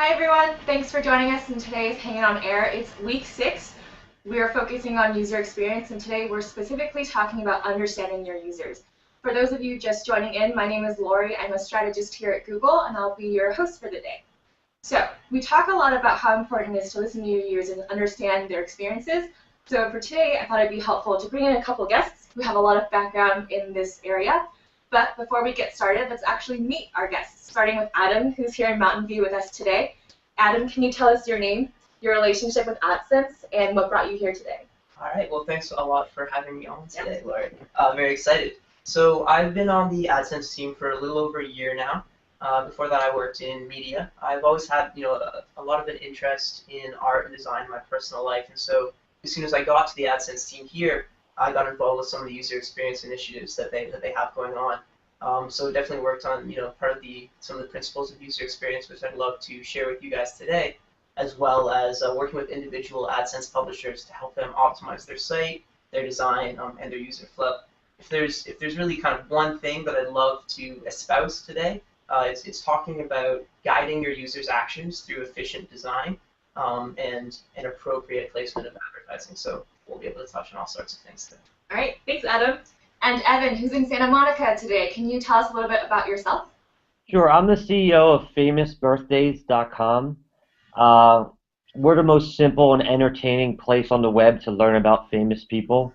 Hi everyone, thanks for joining us in today's Hanging on Air. It's week 6. We are focusing on user experience, and today we're specifically talking about understanding your users. For those of you just joining in, my name is Lori. I'm a strategist here at Google, and I'll be your host for the day. So we talk a lot about how important it is to listen to your users and understand their experiences. So for today, I thought it'd be helpful to bring in a couple guests who have a lot of background in this area. But before we get started, let's actually meet our guests, starting with Adam, who's here in Mountain View with us today. Adam, can you tell us your name, your relationship with AdSense, and what brought you here today? All right. Well, thanks a lot for having me on today, Lori. Very excited. So I've been on the AdSense team for a little over a year now. Before that, I worked in media. I've always had, a lot of an interest in art and design in my personal life, and so as soon as I got to the AdSense team here, I got involved with some of the user experience initiatives that they have going on. So definitely worked on part of some of the principles of user experience, which I'd love to share with you guys today, as well as working with individual AdSense publishers to help them optimize their site, their design, and their user flow. If there's really kind of one thing that I'd love to espouse today, it's talking about guiding your users' actions through efficient design and an appropriate placement of advertising. So we'll be able to touch on all sorts of things today. All right, thanks, Adam. And Evan, who's in Santa Monica today, can you tell us a little bit about yourself? Sure, I'm the CEO of famousbirthdays.com. We're the most simple and entertaining place on the web to learn about famous people.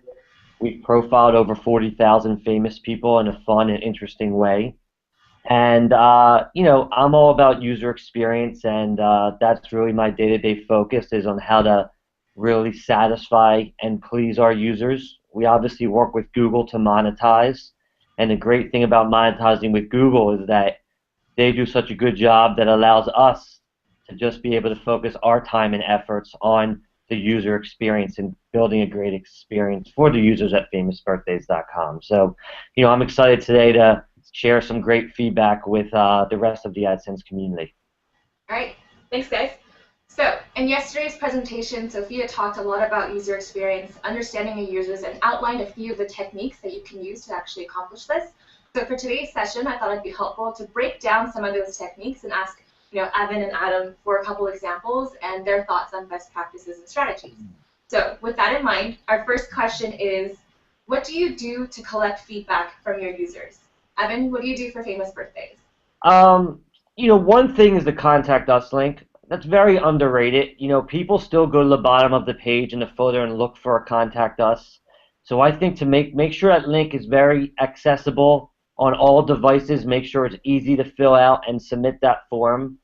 We've profiled over 40,000 famous people in a fun and interesting way. And, I'm all about user experience, and that's really my day-to-day focus is on how to really satisfy and please our users. We obviously work with Google to monetize, and the great thing about monetizing with Google is that they do such a good job that allows us to just be able to focus our time and efforts on the user experience and building a great experience for the users at famousbirthdays.com. So, I'm excited today to share some great feedback with the rest of the AdSense community. All right, thanks, guys. So, in yesterday's presentation, Sophia talked a lot about user experience, understanding your users, and outlined a few of the techniques that you can use to actually accomplish this. So for today's session, I thought it'd be helpful to break down some of those techniques and ask, Evan and Adam for a couple examples and their thoughts on best practices and strategies. So with that in mind, our first question is, what do you do to collect feedback from your users? Evan, what do you do for Famous Birthdays? One thing is the Contact Us link. That's very underrated. People still go to the bottom of the page in the footer and look for a Contact Us. So I think to make sure that link is very accessible on all devices, make sure it's easy to fill out and submit that form.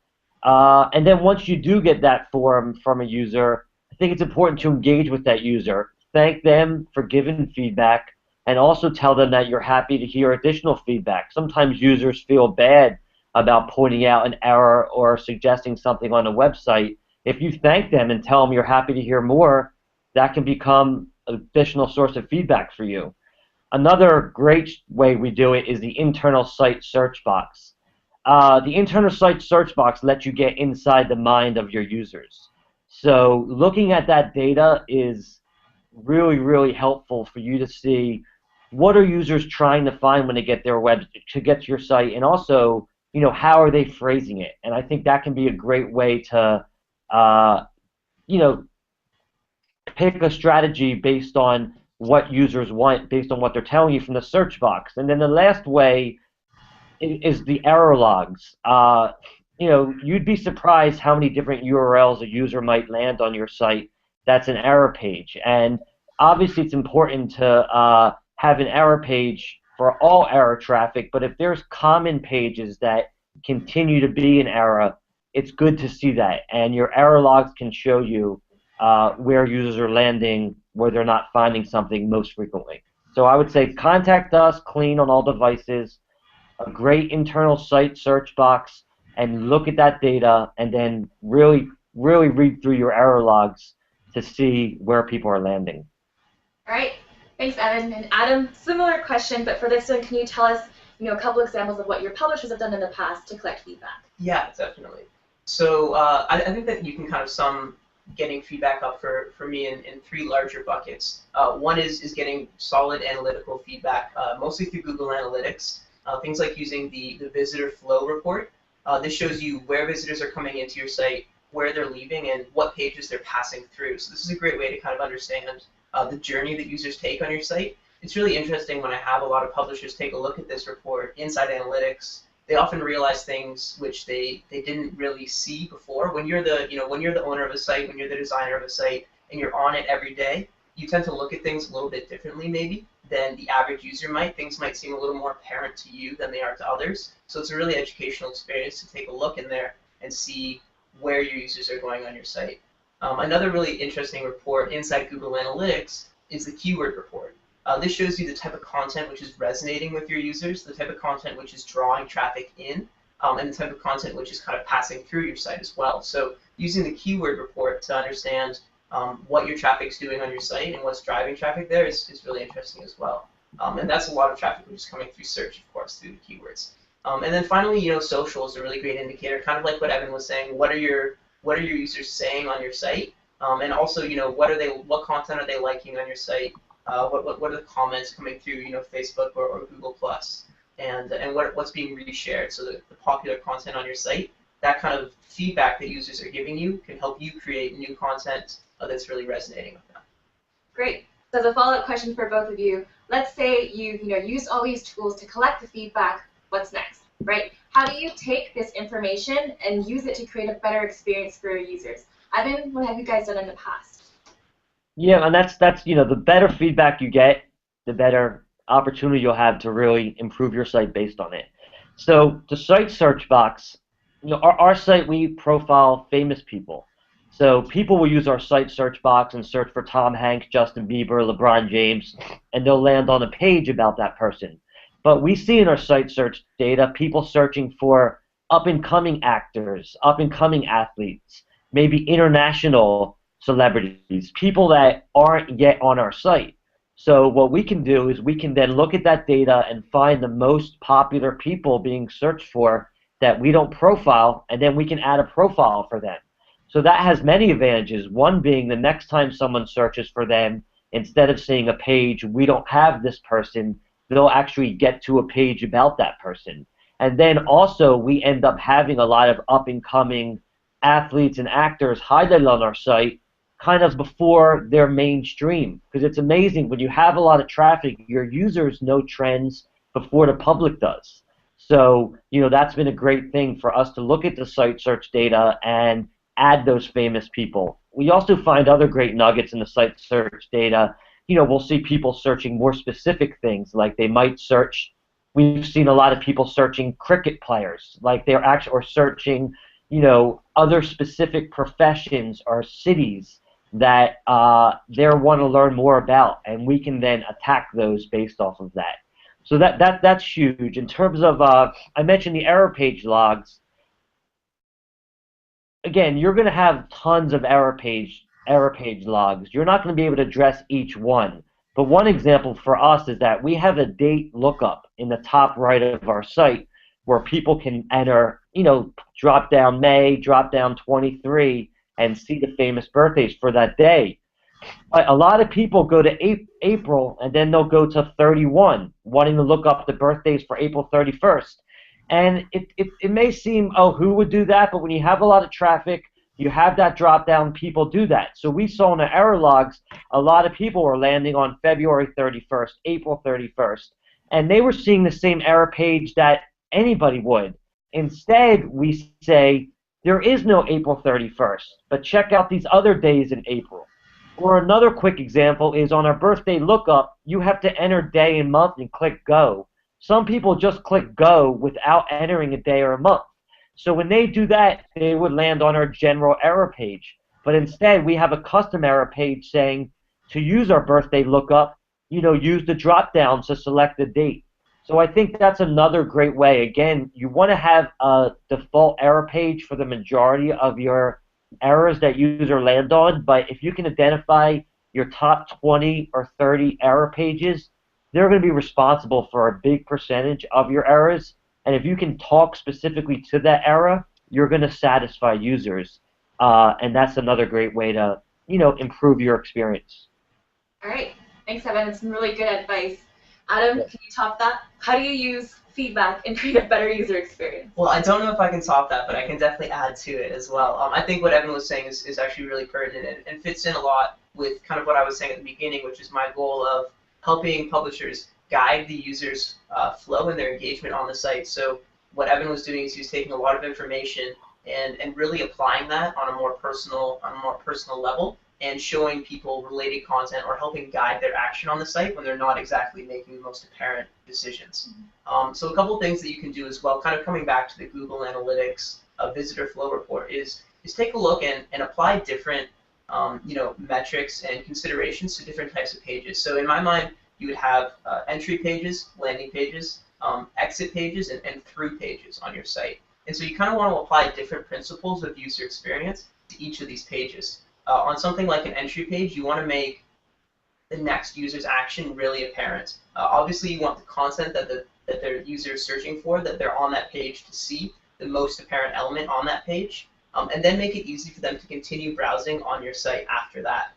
And then once you do get that form from a user, I think it's important to engage with that user. Thank them for giving feedback, and also tell them that you're happy to hear additional feedback. Sometimes users feel bad about pointing out an error or suggesting something on a website. If you thank them and tell them you're happy to hear more, that can become an additional source of feedback for you. Another great way we do it is the internal site search box. The internal site search box lets you get inside the mind of your users. So looking at that data is really, really helpful for you to see what are users trying to find when they get to get to your site, and also how are they phrasing it. And I think that can be a great way to pick a strategy based on what users want, based on what they're telling you from the search box. And then the last way is the error logs. You'd be surprised how many different URLs a user might land on your site that's an error page. And obviously it's important to have an error page for all error traffic, but if there's common pages that continue to be an error, it's good to see that. And your error logs can show you where users are landing, where they're not finding something most frequently. So I would say Contact Us, clean on all devices, a great internal site search box, and look at that data, and then really, really read through your error logs to see where people are landing. All right, thanks, Evan. And Adam, similar question, but for this one, can you tell us, a couple examples of what your publishers have done in the past to collect feedback? Yeah, definitely. So I think that you can kind of sum getting feedback up for me in 3 larger buckets. One is getting solid analytical feedback, mostly through Google Analytics. Things like using the visitor flow report This shows you where visitors are coming into your site, where they're leaving, and what pages they're passing through. So this is a great way to kind of understand the journey that users take on your site. It's really interesting when I have a lot of publishers take a look at this report inside analytics. They often realize things which they didn't really see before. When you're the when you're the owner of a site, when you're the designer of a site, and you're on it every day, you tend to look at things a little bit differently maybe than the average user might. Things might seem a little more apparent to you than they are to others. So it's a really educational experience to take a look in there and see where your users are going on your site. Another really interesting report inside Google Analytics is the keyword report. This shows you the type of content which is resonating with your users, the type of content which is drawing traffic in, and the type of content which is kind of passing through your site as well. So using the keyword report to understand what your traffic's doing on your site and what's driving traffic there is really interesting as well. And that's a lot of traffic which is coming through search, of course, through the keywords. And then finally, social is a really great indicator, kind of like what Evan was saying. What are your users saying on your site? And also, what content are they liking on your site? What are the comments coming through, Facebook or Google Plus, and what's being reshared? So the popular content on your site, that kind of feedback that users are giving you can help you create new content that's really resonating with them. Great. So as a follow-up question for both of you, let's say you've used all these tools to collect the feedback. What's next, right? How do you take this information and use it to create a better experience for your users? Evan, what have you guys done in the past? Yeah, and that's the better feedback you get, the better opportunity you'll have to really improve your site based on it. So the site search box, our site, we profile famous people. So people will use our site search box and search for Tom Hanks, Justin Bieber, LeBron James, and they'll land on a page about that person. But we see in our site search data people searching for up-and-coming actors, up-and-coming athletes, maybe international celebrities, people that aren't yet on our site. So what we can do is we can then look at that data and find the most popular people being searched for that we don't profile, and then we can add a profile for them. So that has many advantages, one being the next time someone searches for them, instead of seeing a page, we don't have this person, they'll actually get to a page about that person. And then also we end up having a lot of up-and-coming athletes and actors highlighted on our site kind of before they're mainstream, because it's amazing when you have a lot of traffic, your users know trends before the public does. So that's been a great thing for us to look at the site search data and add those famous people. We also find other great nuggets in the site search data. We'll see people searching more specific things, like they might search. We've seen a lot of people searching cricket players, like they're actually or searching other specific professions or cities that they want to learn more about, and we can then attack those based off of that. So that's huge. In terms of, I mentioned the error page logs. Again, you're going to have tons of error page logs. You're not going to be able to address each one. But one example for us is that we have a date lookup in the top right of our site where people can enter, drop down May, drop down 23, and see the famous birthdays for that day. But a lot of people go to April, and then they'll go to 31, wanting to look up the birthdays for April 31st. And it may seem, oh, who would do that? But when you have a lot of traffic, you have that drop down, people do that. So we saw in the error logs, a lot of people were landing on February 31st, April 31st, and they were seeing the same error page that anybody would. Instead, we say, there is no April 31st, but check out these other days in April. Or another quick example is on our birthday lookup, you have to enter day and month and click go. Some people just click go without entering a day or a month. So when they do that, they would land on our general error page. But instead, we have a custom error page saying to use our birthday lookup, use the drop down to select the date. So I think that's another great way. Again, you want to have a default error page for the majority of your errors that user land on, but if you can identify your top 20 or 30 error pages, they're going to be responsible for a big percentage of your errors. And if you can talk specifically to that error, you're going to satisfy users. And that's another great way to, improve your experience. All right. Thanks, Evan. That's some really good advice. Adam, can you top that? How do you use feedback and create a better user experience. Well, I don't know if I can top that, but I can definitely add to it as well. I think what Evan was saying is actually really pertinent and fits in a lot with kind of what I was saying at the beginning, which is my goal of helping publishers guide the user's flow and their engagement on the site. So what Evan was doing is he was taking a lot of information and really applying that on a more personal level and showing people related content or helping guide their action on the site when they're not exactly making the most apparent decisions. So a couple of things that you can do as well, kind of coming back to the Google Analytics visitor flow report, is take a look and apply different metrics and considerations to different types of pages. So in my mind, you would have entry pages, landing pages, exit pages, and through pages on your site. And so you kind of want to apply different principles of user experience to each of these pages. On something like an entry page, you want to make the next user's action really apparent. Obviously, you want the content that their user is searching for, that they're on that page to see, the most apparent element on that page, and then make it easy for them to continue browsing on your site after that.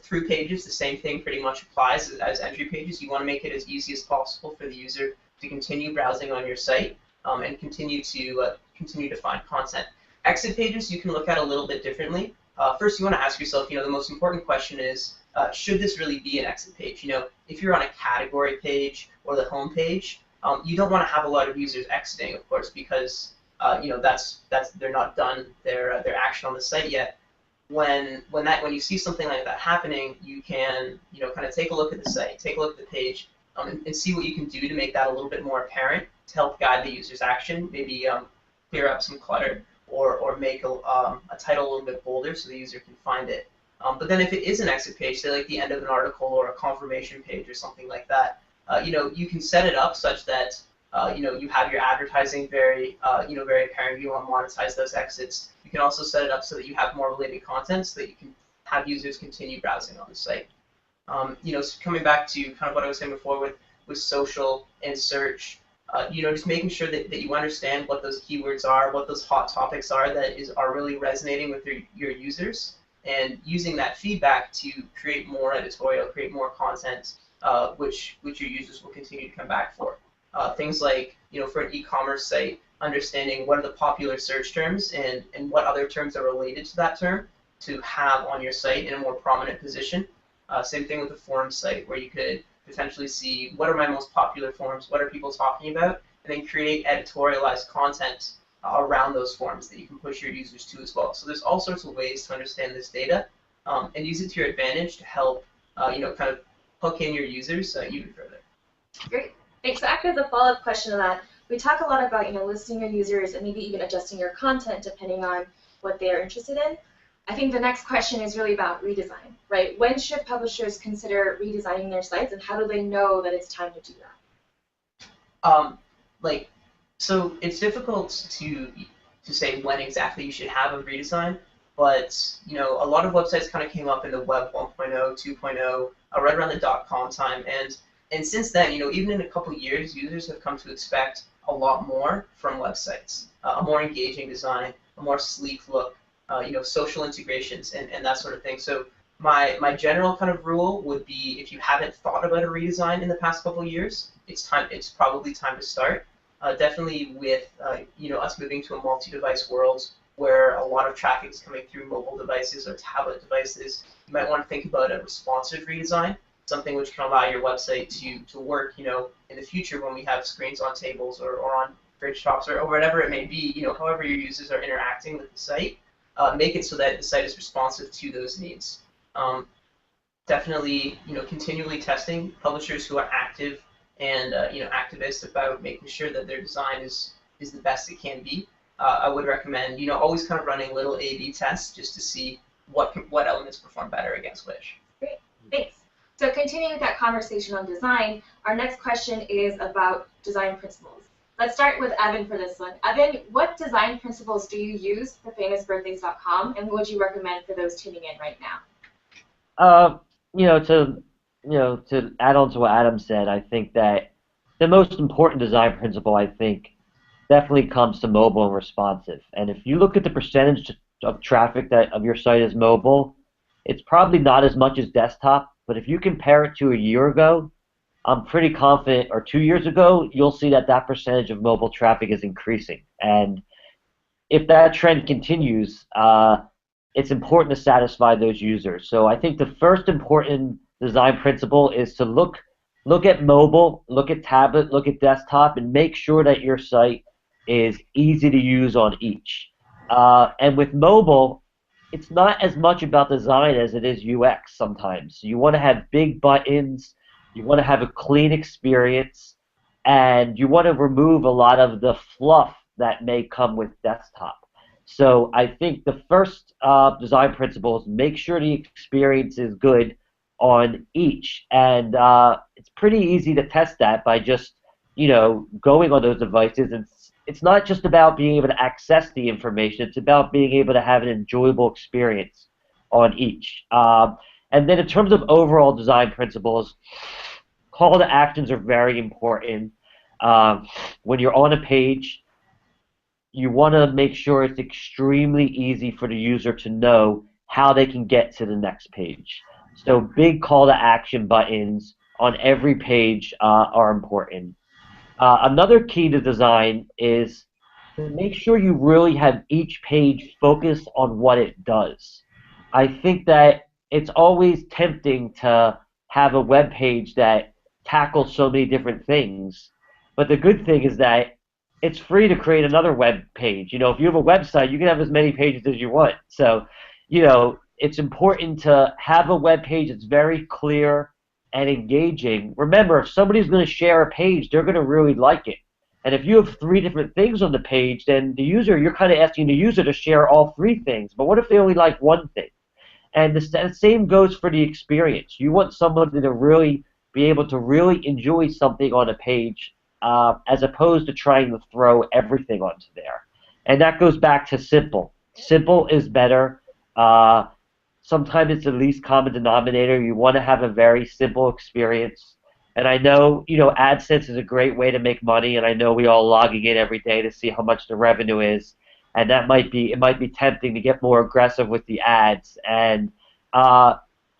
Through pages, the same thing pretty much applies as entry pages. You want to make it as easy as possible for the user to continue browsing on your site and continue to find content. Exit pages you can look at a little bit differently. First, you want to ask yourself, the most important question is, should this really be an exit page? If you're on a category page or the home page, you don't want to have a lot of users exiting, of course, because they're not done their action on the site yet. When you see something like that happening, you can kind of take a look at the site, take a look at the page, and see what you can do to make that a little bit more apparent to help guide the user's action. Maybe clear up some clutter or make a title a little bit bolder so the user can find it. But then if it is an exit page, say like the end of an article or a confirmation page or something like that, you can set it up such that you have your advertising very apparent. You want to monetize those exits. You can also set it up so that you have more related content so that you can have users continue browsing on the site. So coming back to kind of what I was saying before with social and search, just making sure that you understand what those keywords are, what those hot topics are that are really resonating with your users, and using that feedback to create more editorial, create more content, which your users will continue to come back for. Things like, for an e-commerce site, understanding what are the popular search terms and what other terms are related to that term to have on your site in a more prominent position. Same thing with a forum site, where you could potentially see what are my most popular forums, what are people talking about, and then create editorialized content around those forums that you can push your users to as well. So there's all sorts of ways to understand this data and use it to your advantage to help kind of hook in your users even further. Great. Thanks. So after the follow-up question to that, we talk a lot about listing your users and maybe even adjusting your content depending on what they are interested in. I think the next question is really about redesign, right? When should publishers consider redesigning their sites, and how do they know that it's time to do that? So it's difficult to say when exactly you should have a redesign, but a lot of websites kind of came up in the web 1.0, 2.0, right around the .com time, and since then, even in a couple of years, users have come to expect a lot more from websites, a more engaging design, a more sleek look, social integrations, and that sort of thing. So my general kind of rule would be, if you haven't thought about a redesign in the past couple of years, it's probably time to start. Definitely with us moving to a multi-device world where a lot of traffic is coming through mobile devices or tablet devices, you might want to think about a responsive redesign, something which can allow your website to work, in the future when we have screens on tables or on fridge tops or whatever it may be, however your users are interacting with the site. Make it so that the site is responsive to those needs. Definitely, continually testing publishers who are active and activist about making sure that their design is the best it can be. I would recommend always kind of running little A/B tests just to see what elements perform better against which. Great, thanks. So continuing with that conversation on design, our next question is about design principles. Let's start with Evan for this one. Evan, what design principles do you use for famousbirthdays.com, and what would you recommend for those tuning in right now? To add on to what Adam said, I think that the most important design principle, I think, definitely comes to mobile and responsive. And if you look at the percentage of traffic of your site is mobile, it's probably not as much as desktop. But if you compare it to a year ago, I'm pretty confident, or 2 years ago, you'll see that that percentage of mobile traffic is increasing. And if that trend continues, it's important to satisfy those users. So I think the first important design principle is to look at mobile, look at tablet, look at desktop, and make sure that your site is easy to use on each. And with mobile, it's not as much about design as it is UX sometimes. You want to have big buttons, you want to have a clean experience, and you want to remove a lot of the fluff that may come with desktop. So I think the first design principle is make sure the experience is good on each, and it's pretty easy to test that by just going on those devices. And it's not just about being able to access the information; it's about being able to have an enjoyable experience on each. And then in terms of overall design principles, call to actions are very important. When you're on a page, you want to make sure it's extremely easy for the user to know how they can get to the next page. So big call to action buttons on every page are important. Another key to design is to make sure you really have each page focused on what it does. I think that it's always tempting to have a web page that tackles so many different things, but the good thing is that it's free to create another web page. If you have a website, you can have as many pages as you want. So, it's important to have a web page that's very clear and engaging. Remember, if somebody's going to share a page, they're going to really like it. And if you have 3 different things on the page, then you're kind of asking the user to share all 3 things. But what if they only like one thing? And the same goes for the experience. You want somebody to really be able to really enjoy something on a page, as opposed to trying to throw everything onto there. And that goes back to simple. Simple is better. Sometimes it's the least common denominator. You want to have a very simple experience. And I know, AdSense is a great way to make money, and I know we all logging in every day to see how much the revenue is. And it might be tempting to get more aggressive with the ads. And AdSense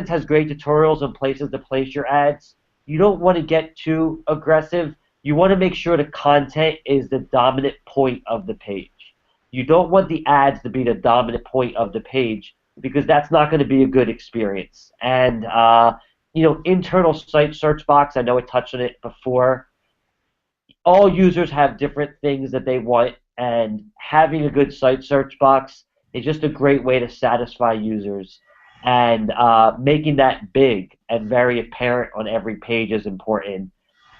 has great tutorials and places to place your ads. You don't want to get too aggressive. You want to make sure the content is the dominant point of the page. You don't want the ads to be the dominant point of the page, because that's not going to be a good experience. And internal site search box, I know I touched on it before. All users have different things that they want, and having a good site search box is just a great way to satisfy users. And making that big and very apparent on every page is important,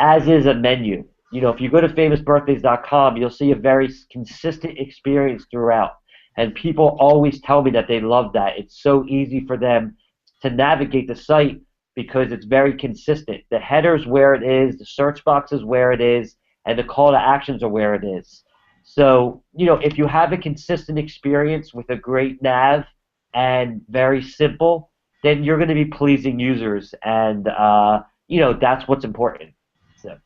as is a menu. If you go to famousbirthdays.com, you'll see a very consistent experience throughout. And people always tell me that they love that. It's so easy for them to navigate the site because it's very consistent. The header's where it is, the search box is where it is, and the call to actions are where it is. So, if you have a consistent experience with a great nav and very simple, then you're going to be pleasing users, and that's what's important. So.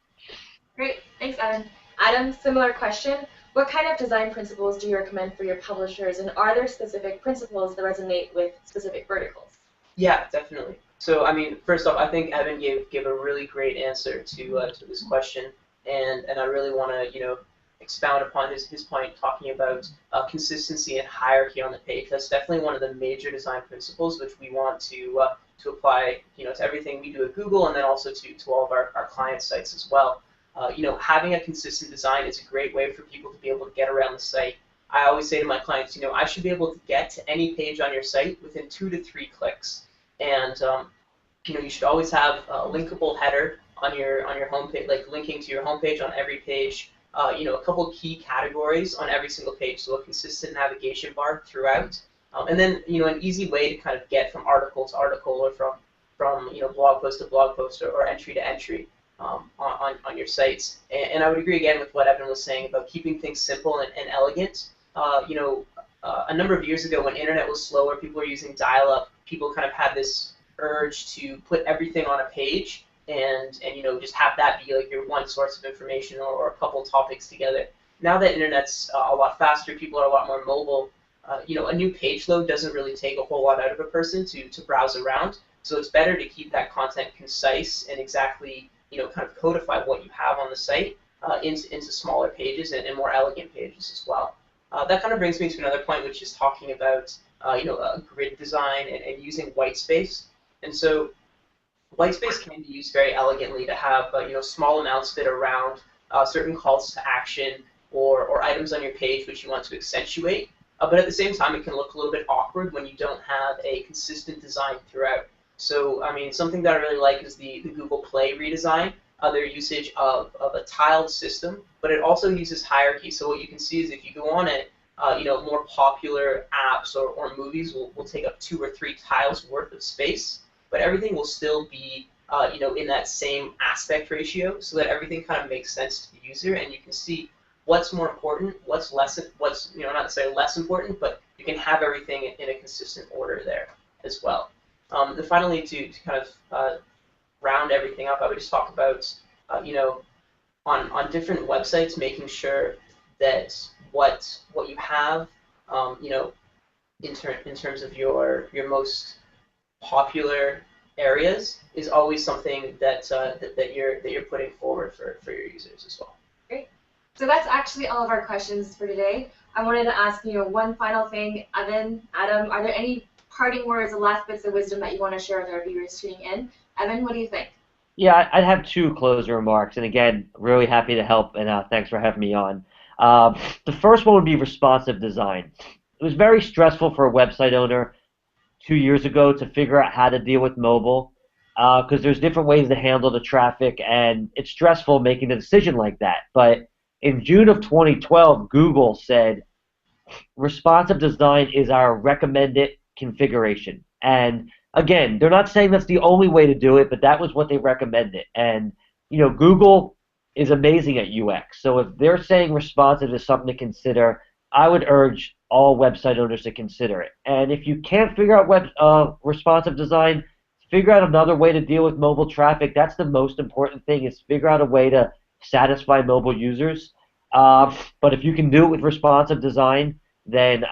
Great, thanks, Adam. Adam, similar question. What kind of design principles do you recommend for your publishers, and are there specific principles that resonate with specific verticals? Yeah, definitely. So, first off, I think Evan gave a really great answer to this question, and I really want to, expound upon his point, talking about consistency and hierarchy on the page. That's definitely one of the major design principles which we want to apply, to everything we do at Google, and then also to all of our client sites as well. Having a consistent design is a great way for people to be able to get around the site. I always say to my clients, I should be able to get to any page on your site within 2 to 3 clicks. And you should always have a linkable header on your homepage, like linking to your homepage on every page. A couple key categories on every single page, so a consistent navigation bar throughout. And then an easy way to kind of get from article to article, or from blog post to blog post, or entry to entry. On your sites. And I would agree again with what Evan was saying about keeping things simple and elegant. A number of years ago, when internet was slower, people were using dial-up, people kind of had this urge to put everything on a page and just have that be like your one source of information, or a couple topics together. Now that internet's a lot faster, people are a lot more mobile, a new page load doesn't really take a whole lot out of a person to browse around. So it's better to keep that content concise and exactly, kind of codify what you have on the site into smaller pages and more elegant pages as well. That kind of brings me to another point, which is talking about, grid design and using white space. And so whitespace can be used very elegantly to have small amounts fit around certain calls to action or items on your page which you want to accentuate. But at the same time, it can look a little bit awkward when you don't have a consistent design throughout. So, I mean, something that I really like is the Google Play redesign, their usage of a tiled system, but it also uses hierarchy. So what you can see is if you go on it, more popular apps or movies will take up 2 or 3 tiles worth of space, but everything will still be in that same aspect ratio, so that everything kind of makes sense to the user, and you can see what's more important, what's not necessarily less important, but you can have everything in a consistent order there as well. And finally, to kind of round everything up, I would just talk about on different websites, making sure that what you have, in terms of your most popular areas is always something that you're putting forward for your users as well. Great. So that's actually all of our questions for today. I wanted to ask one final thing. Evan, Adam, are there any parting words or last bits of wisdom that you want to share with our viewers tuning in? Evan, what do you think? Yeah, I'd have 2 closing remarks, and again, really happy to help, and thanks for having me on. The first one would be responsive design. It was very stressful for a website owner 2 years ago to figure out how to deal with mobile, because there's different ways to handle the traffic, and it's stressful making a decision like that. But in June of 2012, Google said responsive design is our recommended configuration. And again, they're not saying that's the only way to do it, but that was what they recommended. And Google is amazing at UX. So if they're saying responsive is something to consider, I would urge all website owners to consider it. And if you can't figure out responsive design, figure out another way to deal with mobile traffic. That's the most important thing, is figure out a way to satisfy mobile users. But if you can do it with responsive design, then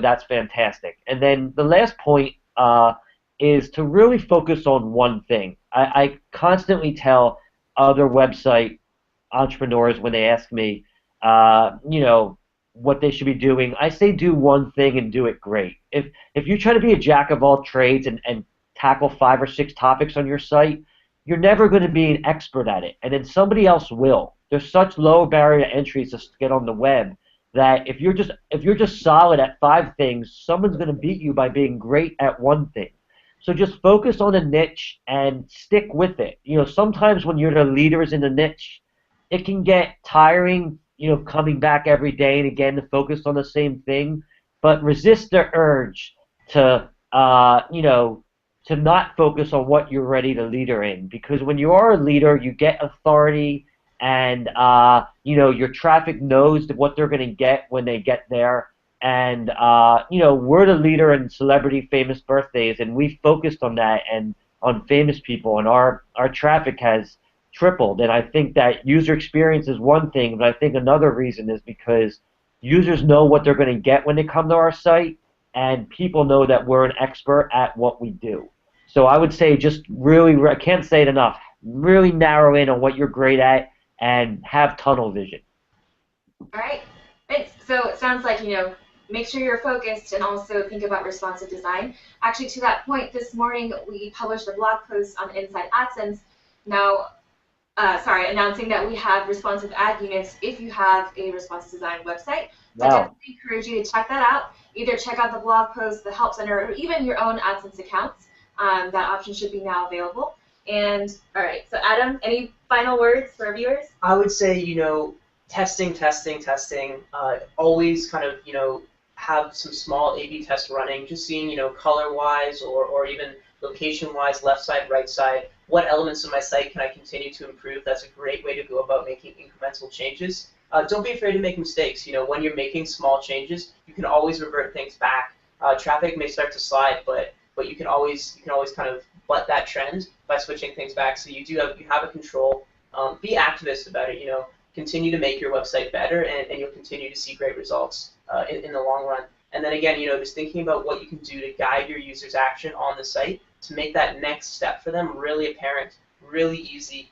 that's fantastic. And then the last point is to really focus on one thing. I constantly tell other website entrepreneurs when they ask me, what they should be doing, I say do one thing and do it great. If you try to be a jack of all trades and tackle 5 or 6 topics on your site, you're never going to be an expert at it, and then somebody else will. There's such low barrier to entry to get on the web that if you're just solid at 5 things, someone's going to beat you by being great at one thing. So just focus on a niche and stick with it. Sometimes when you're the leaders in the niche, it can get tiring, coming back every day and again to focus on the same thing, but resist the urge to not focus on what you're ready to leader in, because when you are a leader, you get authority, and your traffic knows what they're going to get when they get there. And we're the leader in celebrity famous birthdays, and we focused on that and on famous people, and our traffic has tripled. And I think that user experience is one thing, but I think another reason is because users know what they're going to get when they come to our site, and people know that we're an expert at what we do. So I would say just really, I can't say it enough, really narrow in on what you're great at and have tunnel vision. All right. Thanks. So it sounds like, make sure you're focused and also think about responsive design. Actually, to that point, this morning we published a blog post on Inside AdSense. Now, announcing that we have responsive ad units if you have a responsive design website. So I definitely encourage you to check that out. Either check out the blog post, the Help Center, or even your own AdSense accounts. That option should be now available. And all right, so Adam, any final words for our viewers? I would say, testing. Always kind of, have some small A/B tests running, just seeing, color-wise or even location-wise, left side, right side, what elements of my site can I continue to improve? That's a great way to go about making incremental changes. Don't be afraid to make mistakes. When you're making small changes, you can always revert things back. Traffic may start to slide, but you can always kind of butt that trend by switching things back. So you have a control. Be activist about it. Continue to make your website better, and you'll continue to see great results in the long run. And then again, just thinking about what you can do to guide your users' action on the site. to make that next step for them really apparent, really easy,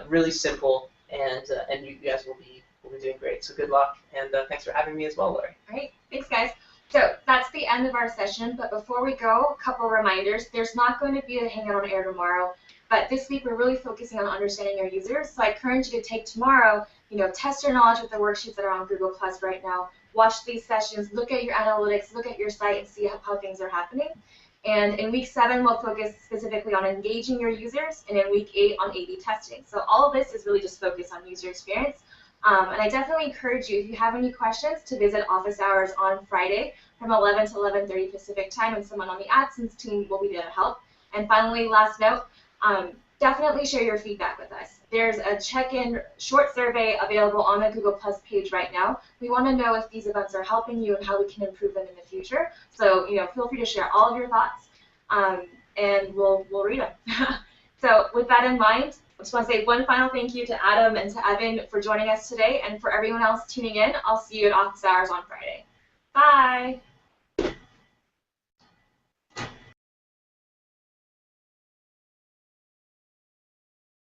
really simple, and you guys will be doing great. So good luck, and thanks for having me as well, Lori. All right, thanks guys. So that's the end of our session, but before we go, a couple reminders. There's not going to be a Hangout on Air tomorrow, but this week we're really focusing on understanding your users. So I encourage you to take tomorrow, test your knowledge with the worksheets that are on Google Plus right now. Watch these sessions, look at your analytics, look at your site, and see how things are happening. And in week 7, we'll focus specifically on engaging your users, and in week 8 on A/B testing. So all of this is really just focused on user experience. And I definitely encourage you, if you have any questions, to visit office hours on Friday from 11 to 11:30 Pacific time, and someone on the AdSense team will be there to help. And finally, last note, definitely share your feedback with us. There's a check-in short survey available on the Google Plus page right now. We want to know if these events are helping you and how we can improve them in the future. So, feel free to share all of your thoughts, and we'll read them. So with that in mind, I just want to say one final thank you to Adam and to Evan for joining us today, and for everyone else tuning in, I'll see you at office hours on Friday. Bye!